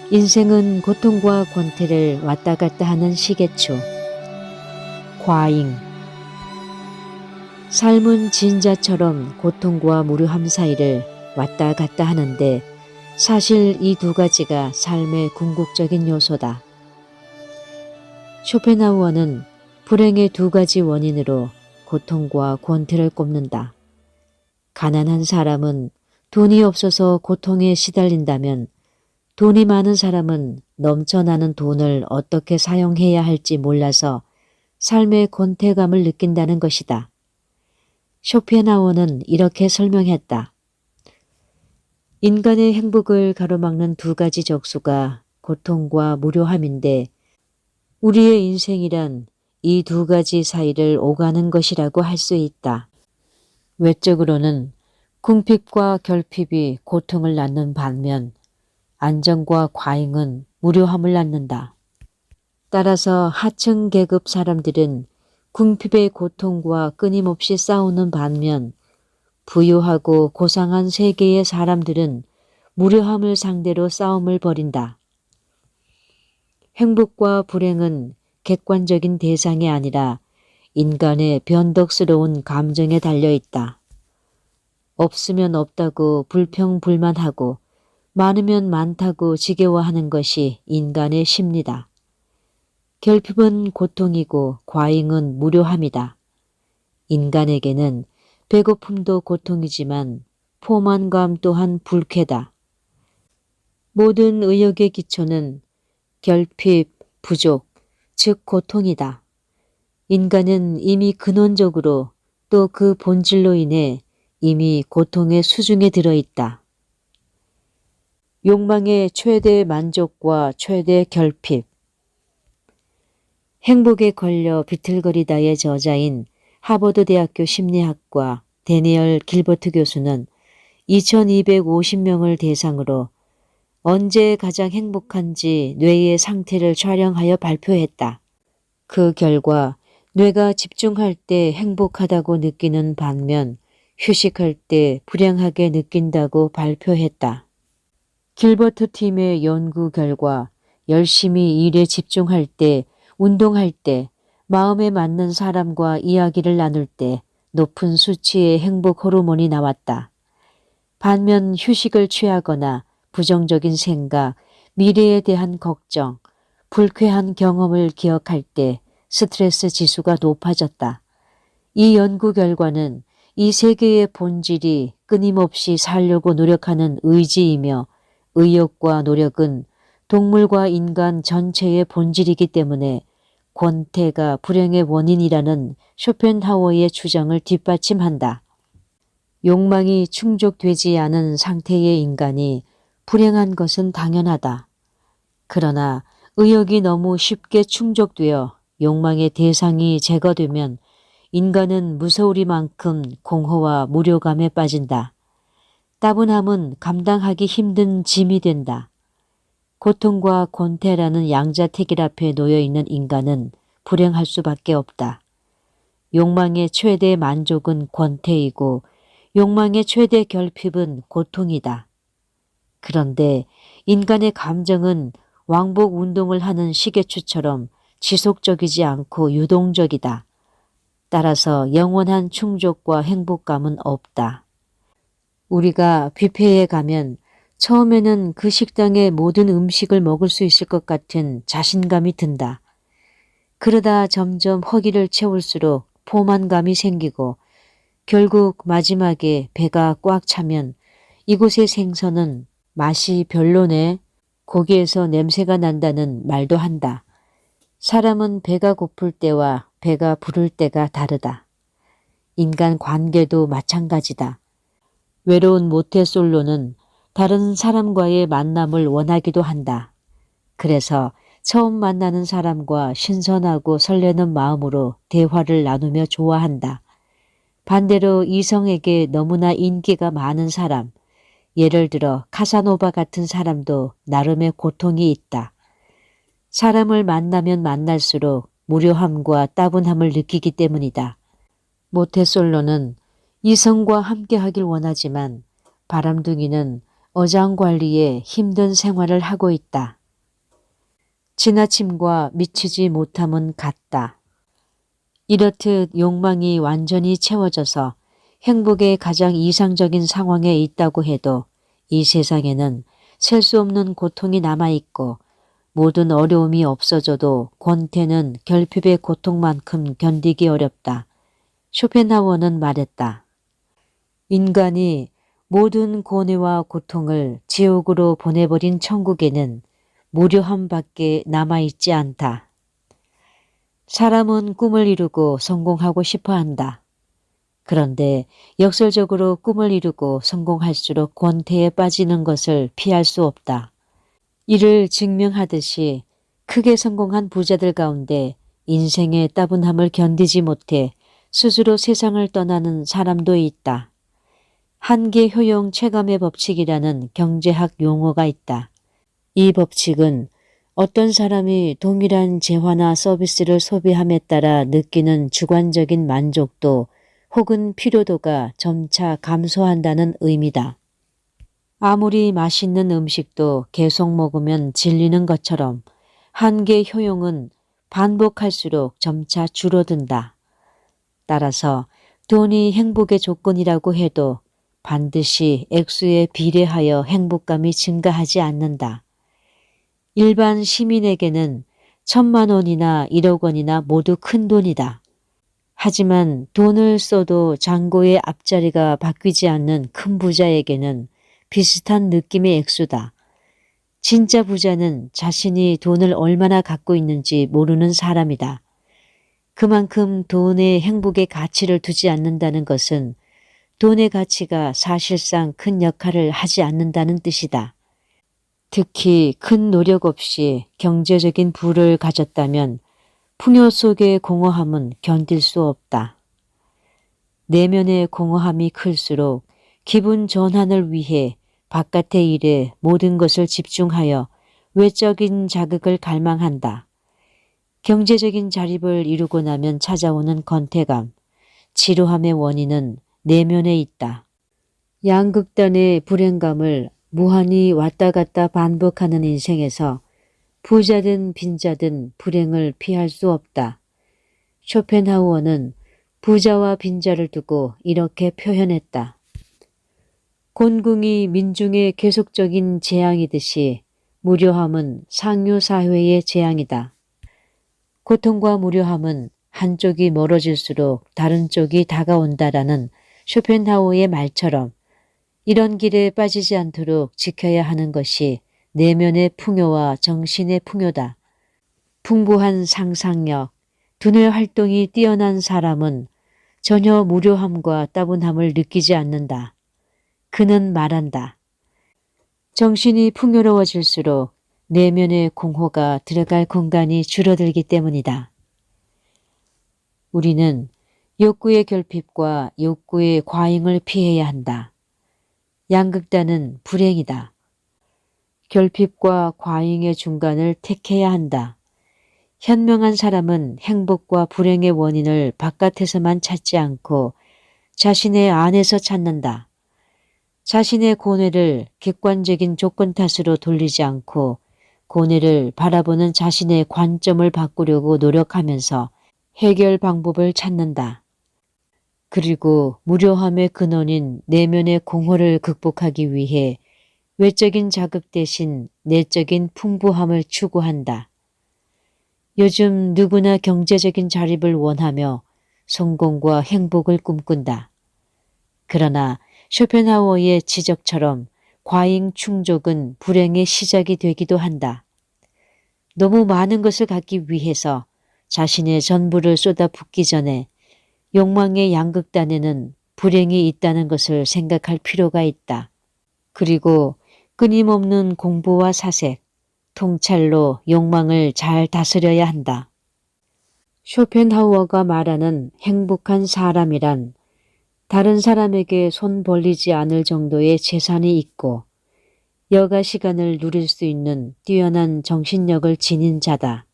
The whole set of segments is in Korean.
인생은 고통과 권태를 왔다 갔다 하는 시계초. 과잉. 삶은 진자처럼 고통과 무료함 사이를 왔다 갔다 하는데 사실 이 두 가지가 삶의 궁극적인 요소다. 쇼펜하우어는 불행의 두 가지 원인으로 고통과 권태를 꼽는다. 가난한 사람은 돈이 없어서 고통에 시달린다면 돈이 많은 사람은 넘쳐나는 돈을 어떻게 사용해야 할지 몰라서 삶의 권태감을 느낀다는 것이다. 쇼펜하우어는 이렇게 설명했다. 인간의 행복을 가로막는 두 가지 적수가 고통과 무료함인데 우리의 인생이란 이 두 가지 사이를 오가는 것이라고 할 수 있다. 외적으로는 궁핍과 결핍이 고통을 낳는 반면 안정과 과잉은 무료함을 낳는다. 따라서 하층 계급 사람들은 궁핍의 고통과 끊임없이 싸우는 반면 부유하고 고상한 세계의 사람들은 무료함을 상대로 싸움을 벌인다. 행복과 불행은 객관적인 대상이 아니라 인간의 변덕스러운 감정에 달려있다. 없으면 없다고 불평불만하고 많으면 많다고 지겨워하는 것이 인간의 심리다. 결핍은 고통이고 과잉은 무료함이다. 인간에게는 배고픔도 고통이지만 포만감 또한 불쾌다. 모든 의욕의 기초는 결핍, 부족, 즉 고통이다. 인간은 이미 근원적으로 또 그 본질로 인해 이미 고통의 수중에 들어있다. 욕망의 최대 만족과 최대 결핍. 행복에 걸려 비틀거리다의 저자인 하버드 대학교 심리학과 데니얼 길버트 교수는 2250명을 대상으로 언제 가장 행복한지 뇌의 상태를 촬영하여 발표했다. 그 결과 뇌가 집중할 때 행복하다고 느끼는 반면 휴식할 때 불행하게 느낀다고 발표했다. 길버트 팀의 연구 결과 열심히 일에 집중할 때, 운동할 때, 마음에 맞는 사람과 이야기를 나눌 때 높은 수치의 행복 호르몬이 나왔다. 반면 휴식을 취하거나 부정적인 생각, 미래에 대한 걱정, 불쾌한 경험을 기억할 때 스트레스 지수가 높아졌다. 이 연구 결과는 이 세계의 본질이 끊임없이 살려고 노력하는 의지이며 의욕과 노력은 동물과 인간 전체의 본질이기 때문에 권태가 불행의 원인이라는 쇼펜하우어의 주장을 뒷받침한다. 욕망이 충족되지 않은 상태의 인간이 불행한 것은 당연하다. 그러나 의욕이 너무 쉽게 충족되어 욕망의 대상이 제거되면 인간은 무서우리만큼 공허와 무료감에 빠진다. 따분함은 감당하기 힘든 짐이 된다. 고통과 권태라는 양자택일 앞에 놓여있는 인간은 불행할 수밖에 없다. 욕망의 최대 만족은 권태이고 욕망의 최대 결핍은 고통이다. 그런데 인간의 감정은 왕복 운동을 하는 시계추처럼 지속적이지 않고 유동적이다. 따라서 영원한 충족과 행복감은 없다. 우리가 뷔페에 가면 처음에는 그 식당의 모든 음식을 먹을 수 있을 것 같은 자신감이 든다. 그러다 점점 허기를 채울수록 포만감이 생기고 결국 마지막에 배가 꽉 차면 이곳의 생선은 맛이 별로네, 고기에서 냄새가 난다는 말도 한다. 사람은 배가 고플 때와 배가 부를 때가 다르다. 인간 관계도 마찬가지다. 외로운 모태솔로는 다른 사람과의 만남을 원하기도 한다. 그래서 처음 만나는 사람과 신선하고 설레는 마음으로 대화를 나누며 좋아한다. 반대로 이성에게 너무나 인기가 많은 사람, 예를 들어 카사노바 같은 사람도 나름의 고통이 있다. 사람을 만나면 만날수록 무료함과 따분함을 느끼기 때문이다. 모태솔로는 이성과 함께하길 원하지만 바람둥이는 어장관리에 힘든 생활을 하고 있다. 지나침과 미치지 못함은 같다. 이렇듯 욕망이 완전히 채워져서 행복의 가장 이상적인 상황에 있다고 해도 이 세상에는 셀 수 없는 고통이 남아있고 모든 어려움이 없어져도 권태는 결핍의 고통만큼 견디기 어렵다. 쇼펜하우어는 말했다. 인간이 모든 고뇌와 고통을 지옥으로 보내버린 천국에는 무료함밖에 남아있지 않다. 사람은 꿈을 이루고 성공하고 싶어 한다. 그런데 역설적으로 꿈을 이루고 성공할수록 권태에 빠지는 것을 피할 수 없다. 이를 증명하듯이 크게 성공한 부자들 가운데 인생의 따분함을 견디지 못해 스스로 세상을 떠나는 사람도 있다. 한계 효용 체감의 법칙이라는 경제학 용어가 있다. 이 법칙은 어떤 사람이 동일한 재화나 서비스를 소비함에 따라 느끼는 주관적인 만족도 혹은 피로도가 점차 감소한다는 의미다. 아무리 맛있는 음식도 계속 먹으면 질리는 것처럼 한계 효용은 반복할수록 점차 줄어든다. 따라서 돈이 행복의 조건이라고 해도 반드시 액수에 비례하여 행복감이 증가하지 않는다. 일반 시민에게는 1,000만 원이나 1억 원이나 모두 큰 돈이다. 하지만 돈을 써도 잔고의 앞자리가 바뀌지 않는 큰 부자에게는 비슷한 느낌의 액수다. 진짜 부자는 자신이 돈을 얼마나 갖고 있는지 모르는 사람이다. 그만큼 돈에 행복의 가치를 두지 않는다는 것은 돈의 가치가 사실상 큰 역할을 하지 않는다는 뜻이다. 특히 큰 노력 없이 경제적인 부를 가졌다면 풍요 속의 공허함은 견딜 수 없다. 내면의 공허함이 클수록 기분 전환을 위해 바깥의 일에 모든 것을 집중하여 외적인 자극을 갈망한다. 경제적인 자립을 이루고 나면 찾아오는 권태감, 지루함의 원인은 내면에 있다. 양극단의 불행감을 무한히 왔다 갔다 반복하는 인생에서 부자든 빈자든 불행을 피할 수 없다. 쇼펜하우어는 부자와 빈자를 두고 이렇게 표현했다. 곤궁이 민중의 계속적인 재앙이듯이 무료함은 상류사회의 재앙이다. 고통과 무료함은 한쪽이 멀어질수록 다른 쪽이 다가온다라는 쇼펜하우어의 말처럼 이런 길에 빠지지 않도록 지켜야 하는 것이 내면의 풍요와 정신의 풍요다. 풍부한 상상력, 두뇌 활동이 뛰어난 사람은 전혀 무료함과 따분함을 느끼지 않는다. 그는 말한다. 정신이 풍요로워질수록 내면의 공허가 들어갈 공간이 줄어들기 때문이다. 우리는 욕구의 결핍과 욕구의 과잉을 피해야 한다. 양극단은 불행이다. 결핍과 과잉의 중간을 택해야 한다. 현명한 사람은 행복과 불행의 원인을 바깥에서만 찾지 않고 자신의 안에서 찾는다. 자신의 고뇌를 객관적인 조건 탓으로 돌리지 않고 고뇌를 바라보는 자신의 관점을 바꾸려고 노력하면서 해결 방법을 찾는다. 그리고 무료함의 근원인 내면의 공허를 극복하기 위해 외적인 자극 대신 내적인 풍부함을 추구한다. 요즘 누구나 경제적인 자립을 원하며 성공과 행복을 꿈꾼다. 그러나 쇼펜하우어의 지적처럼 과잉 충족은 불행의 시작이 되기도 한다. 너무 많은 것을 갖기 위해서 자신의 전부를 쏟아붓기 전에 욕망의 양극단에는 불행이 있다는 것을 생각할 필요가 있다. 그리고 끊임없는 공부와 사색, 통찰로 욕망을 잘 다스려야 한다. 쇼펜하우어가 말하는 행복한 사람이란 다른 사람에게 손 벌리지 않을 정도의 재산이 있고 여가 시간을 누릴 수 있는 뛰어난 정신력을 지닌 자다.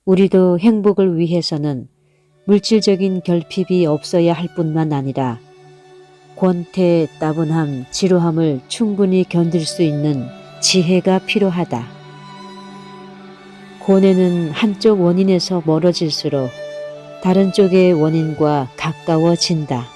우리도 행복을 위해서는 물질적인 결핍이 없어야 할 뿐만 아니라 권태, 따분함, 지루함을 충분히 견딜 수 있는 지혜가 필요하다. 고뇌는 한쪽 원인에서 멀어질수록 다른 쪽의 원인과 가까워진다.